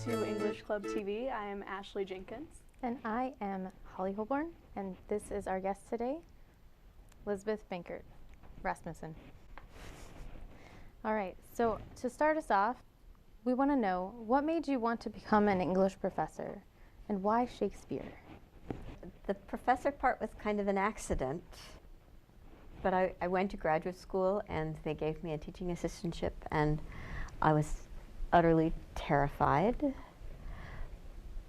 to English Club TV. I am Ashley Jenkins. And I am Holly Holborn, and this is our guest today, Elizabeth Benkert Rasmussen. All right, so to start us off, we want to know, what made you want to become an English professor, and why Shakespeare? The professor part was kind of an accident, but I went to graduate school and they gave me a teaching assistantship, and I was utterly terrified,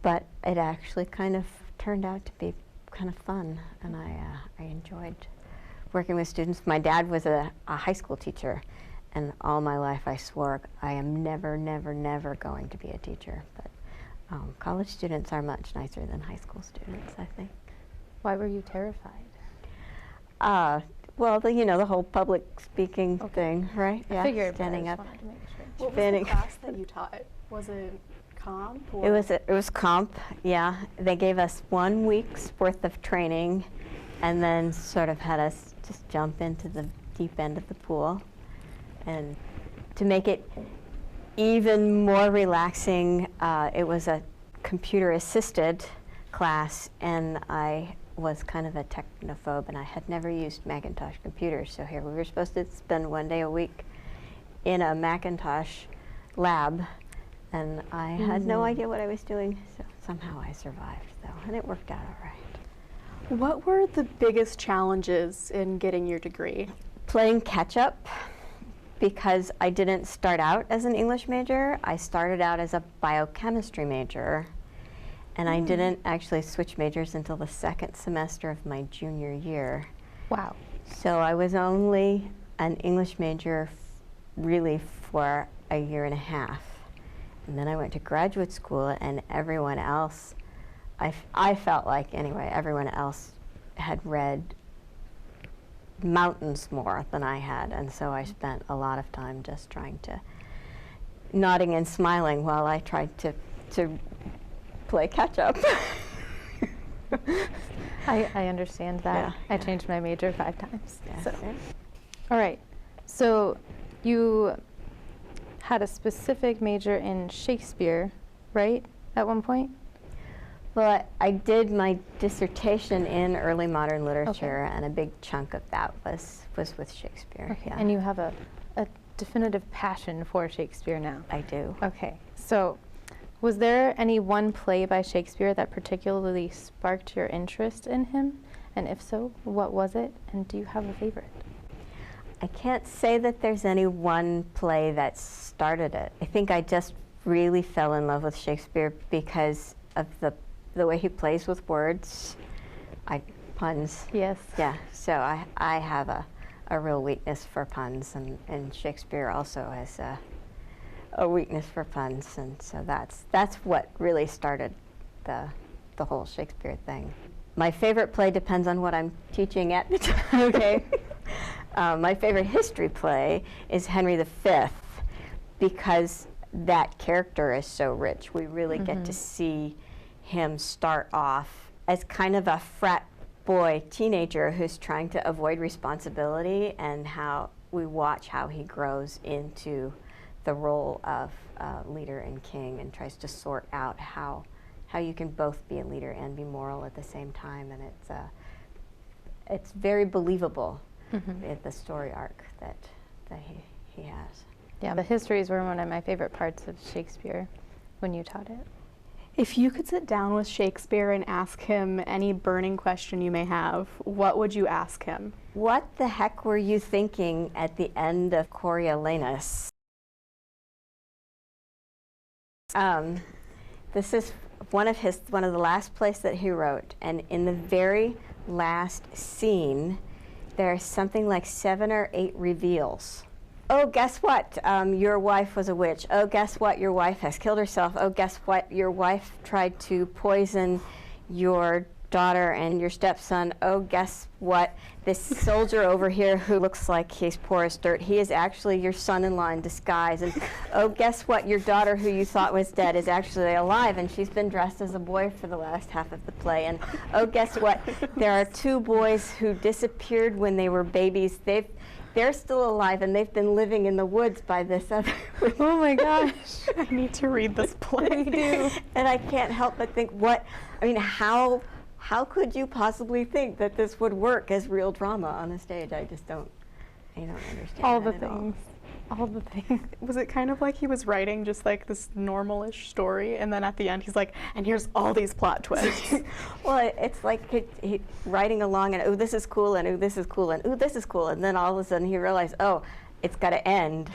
but it actually kind of turned out to be kind of fun, and I enjoyed working with students. My dad was a high school teacher, and all my life I swore I am never, never, never going to be a teacher, but college students are much nicer than high school students, I think. Why were you terrified? Well, the whole public speaking thing, right? I figured, standing but I up. just wanted to make sure. What was the class that you taught? Was it comp? Or? It was comp, yeah. They gave us 1 week's worth of training and then sort of had us just jump into the deep end of the pool. And to make it even more relaxing, it was a computer-assisted class, and I was kind of a technophobe, and I had never used Macintosh computers. So here we were supposed to spend 1 day a week in a Macintosh lab, and I had no idea what I was doing, so somehow I survived, though, and it worked out all right. What were the biggest challenges in getting your degree? Playing catch-up, because I didn't start out as an English major. I started out as a biochemistry major, and I didn't actually switch majors until the second semester of my junior year. Wow. So I was only an English major really for a year and a half. And then I went to graduate school, and everyone else, I felt like anyway, everyone else had read mountains more than I had, and so I spent a lot of time just trying to, nodding and smiling while I tried to play catch up. I understand that. Yeah, I changed my major 5 times. Yeah. So. All right, so you had a specific major in Shakespeare, right, at one point? Well, I did my dissertation in early modern literature, and a big chunk of that was with Shakespeare. Okay. Yeah. And you have a definitive passion for Shakespeare now. I do. Okay, so was there any one play by Shakespeare that particularly sparked your interest in him? And if so, what was it? And do you have a favorite? I can't say that there's any one play that started it. I think I just really fell in love with Shakespeare because of the way he plays with words. Puns. Yes. Yeah, so I have a real weakness for puns, and Shakespeare also has a weakness for puns, and so that's what really started the whole Shakespeare thing. My favorite play depends on what I'm teaching at the time. Okay. My favorite history play is Henry V, because that character is so rich. We really get to see him start off as kind of a frat boy teenager who's trying to avoid responsibility, and how we watch how he grows into the role of leader and king, and tries to sort out how you can both be a leader and be moral at the same time, and it's very believable, the story arc that he has. Yeah, the histories were one of my favorite parts of Shakespeare when you taught it. If you could sit down with Shakespeare and ask him any burning question you may have, what would you ask him? What the heck were you thinking at the end of Coriolanus? This is one of the last plays that he wrote, and in the very last scene, there's something like 7 or 8 reveals. Oh, guess what? Your wife was a witch. Oh, guess what? Your wife has killed herself. Oh, guess what? Your wife tried to poison your daughter and your stepson. Oh, guess what? This soldier over here who looks like he's poor as dirt, he is actually your son-in-law in disguise. And oh, guess what? Your daughter who you thought was dead is actually alive, and she's been dressed as a boy for the last half of the play. And oh, guess what? There are 2 boys who disappeared when they were babies. they're still alive and they've been living in the woods by this other. Oh my gosh. I need to read this play. We do. And I can't help but think, how could you possibly think that this would work as real drama on a stage? I don't understand All that the at all. things. All the things. Was it kind of like he was writing just like this normal-ish story, and then at the end he's like, and here's all these plot twists? Well, it's like he writing along and, oh, this is cool, and oh, this is cool, and oh, this is cool. And then all of a sudden he realized, oh, it's got to end.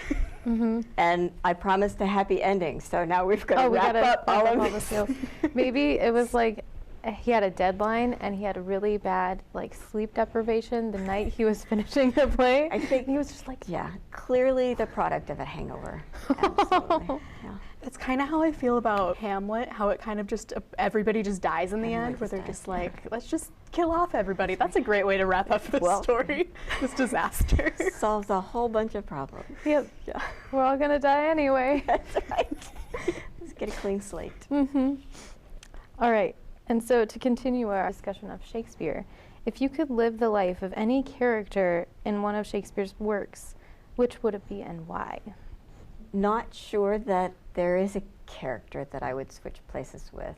Mm-hmm. And I promised a happy ending, so now we've got to we wrap gotta up all wrap of all the this. seals. Maybe it was like he had a deadline and he had a really bad like sleep deprivation the night he was finishing the play. I think he was just like, yeah, clearly the product of a hangover. Absolutely. Yeah. That's kind of how I feel about Hamlet, how it kind of just, everybody just dies in the Everyone end, where just they're dies. just like, let's just kill off everybody. That's a great way to wrap up this Well- story, this disaster. Solves a whole bunch of problems. yep, Yeah. we're all gonna die anyway. That's right. Let's get a clean slate. Mm-hmm. All right, and so to continue our discussion of Shakespeare, if you could live the life of any character in one of Shakespeare's works, which would it be and why? Not sure that there is a character that I would switch places with,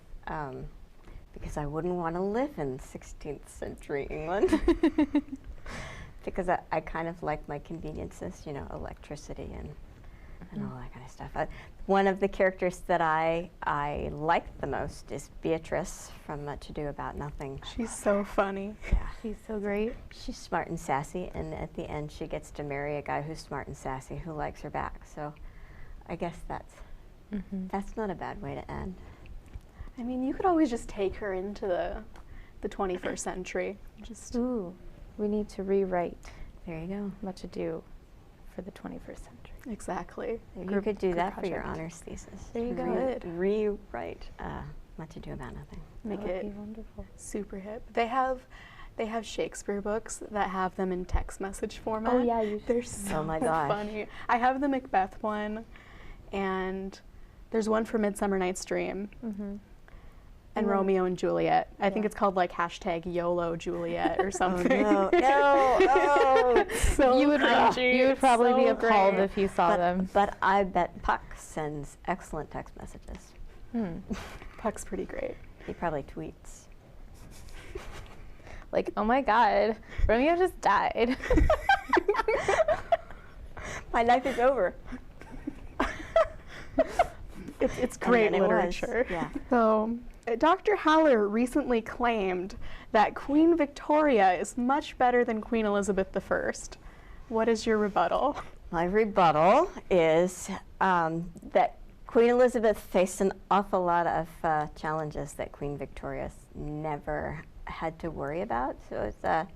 because I wouldn't want to live in 16th century England. Because I kind of like my conveniences, electricity and all that kind of stuff. One of the characters that I like the most is Beatrice from Much Ado About Nothing. She's so funny. Yeah. She's so great. She's smart and sassy, and at the end she gets to marry a guy who's smart and sassy who likes her back. So I guess that's not a bad way to end. I mean, you could always just take her into the 21st century. Just Ooh, we need to rewrite There you go. Much Ado for the 21st century. exactly. You Group- could do group that for your project. honors thesis. There you go. Good. Rewrite Much Ado About Nothing. Make That would it be wonderful. super hip. They have Shakespeare books that have them in text message format. Oh, yeah, you They're should. so Oh my gosh. funny. I have the Macbeth one, and there's one for Midsummer Night's Dream Mm-hmm. and Yeah. Romeo and Juliet. I think Yeah. it's called like #YOLO Juliet or something. Oh, no, no, oh. So you would probably be so appalled great. if you saw them. But I bet Puck sends excellent text messages. Hmm. Puck's pretty great. He probably tweets. Like, oh my God, Romeo just died. My life is over. It's And great then it was, literature. yeah. So, Dr. Haller recently claimed that Queen Victoria is much better than Queen Elizabeth I. What is your rebuttal? My rebuttal is that Queen Elizabeth faced an awful lot of challenges that Queen Victoria never had to worry about. So it's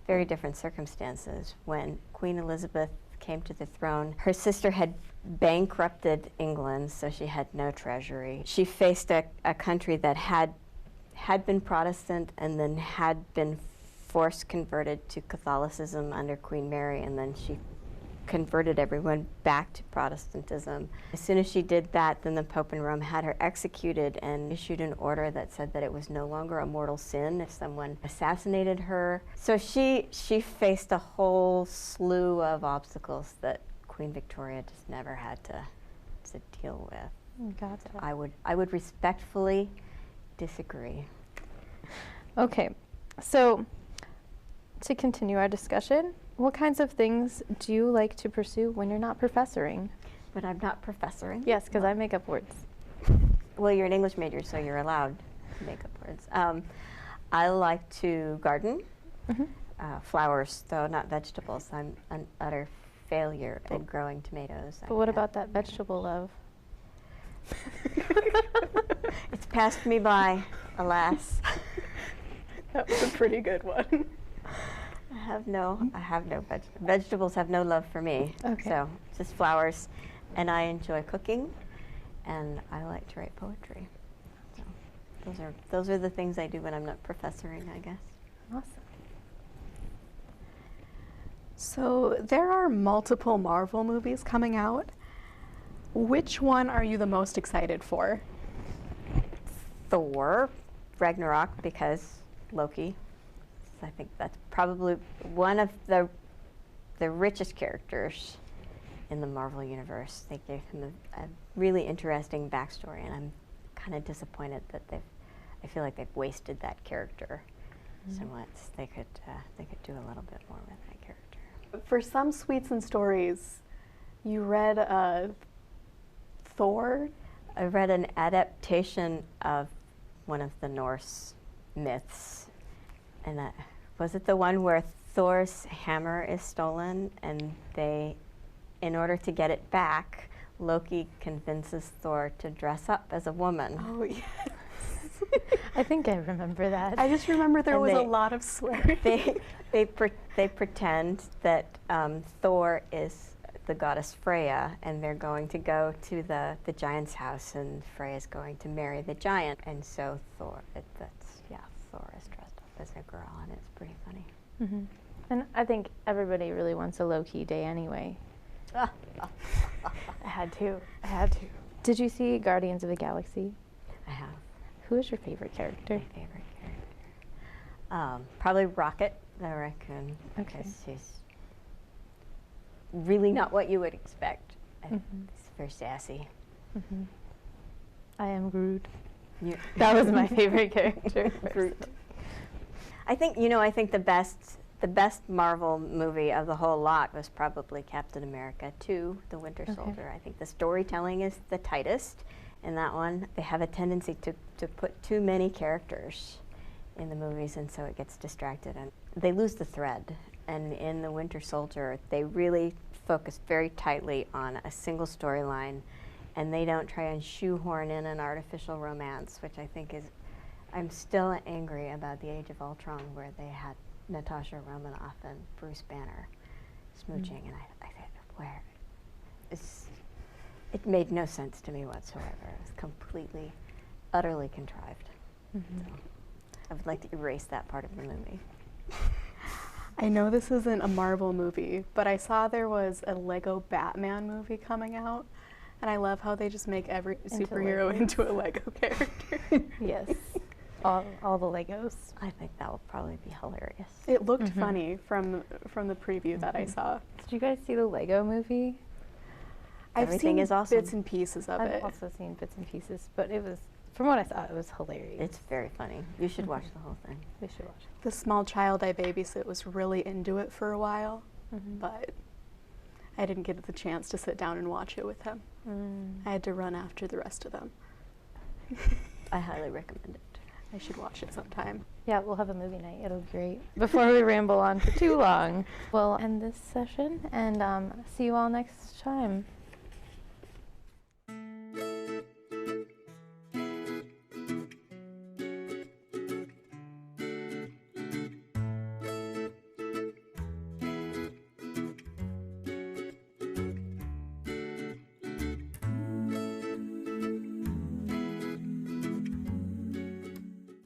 very different circumstances. When Queen Elizabeth came to the throne, her sister had bankrupted England, so she had no treasury. She faced a country that had been Protestant and then had been force converted to Catholicism under Queen Mary, and then she converted everyone back to Protestantism. As soon as she did that, then the Pope in Rome had her executed and issued an order that said that it was no longer a mortal sin if someone assassinated her. So she faced a whole slew of obstacles that Queen Victoria just never had to deal with. Gotcha. I would respectfully disagree. Okay, so to continue our discussion, what kinds of things do you like to pursue when you're not professoring? But I'm not professoring. Yes, because I make up words. Well, you're an English major, so you're allowed to make up words. I like to garden, flowers, though not vegetables. I'm an utter failure at growing tomatoes. But what about that vegetable love? It's passed me by, alas. That was a pretty good one. Vegetables have no love for me. Okay. So just flowers, and I enjoy cooking, and I like to write poetry. So those are the things I do when I'm not professoring, I guess. Awesome. So there are multiple Marvel movies coming out. Which one are you the most excited for? Thor, Ragnarok, because Loki. I think that's probably one of the the richest characters in the Marvel universe. They gave him a really interesting backstory, and I'm kind of disappointed that I feel like they've wasted that character somewhat. They could do a little bit more with that character. For some Sweets and Stories, you read Thor. I read an adaptation of one of the Norse myths, and was it the one where Thor's hammer is stolen, and in order to get it back, Loki convinces Thor to dress up as a woman. Oh, yes. I think I remember that. I just remember there And was a lot of swearing. They pretend that Thor is the goddess Freya, and they're going to go to the giant's house, and Freya's going to marry the giant, and so Thor is dressed up as a girl, and it's pretty funny. Mm-hmm. And I think everybody really wants a low-key day anyway. I had to. Did you see Guardians of the Galaxy? I have. Who is your favorite character? My favorite character? Probably Rocket the Raccoon. Okay. Because he's really not what you would expect. He's very sassy. Mm-hmm. I am Groot. You That was my favorite character. Groot. I think the best Marvel movie of the whole lot was probably Captain America 2, The Winter Soldier. I think the storytelling is the tightest in that one. They have a tendency to put too many characters in the movies, and so it gets distracted, and they lose the thread. And in The Winter Soldier, they really focus very tightly on a single storyline, and they don't try and shoehorn in an artificial romance, which I think is, I'm still angry about the Age of Ultron, where they had Natasha Romanoff and Bruce Banner smooching, and I think it made no sense to me whatsoever. It was completely, utterly contrived. So I would like to erase that part of the movie. I know this isn't a Marvel movie, but I saw there was a Lego Batman movie coming out, and I love how they just make every superhero into a Lego character. Yes. All the Legos. I think that will probably be hilarious. It looked funny from the preview that I saw. Did you guys see the Lego movie? Everything I've is seen awesome. bits and pieces of I've it. also seen bits and pieces, but it was, from what I saw, it was hilarious. It's very funny. You should watch the whole thing. We should watch it. The small child I babysit was really into it for a while, but I didn't get the chance to sit down and watch it with him. I had to run after the rest of them. I highly recommend it. I should watch it sometime. Yeah, we'll have a movie night. It'll be great. Before we ramble on for too long, we'll end this session and see you all next time.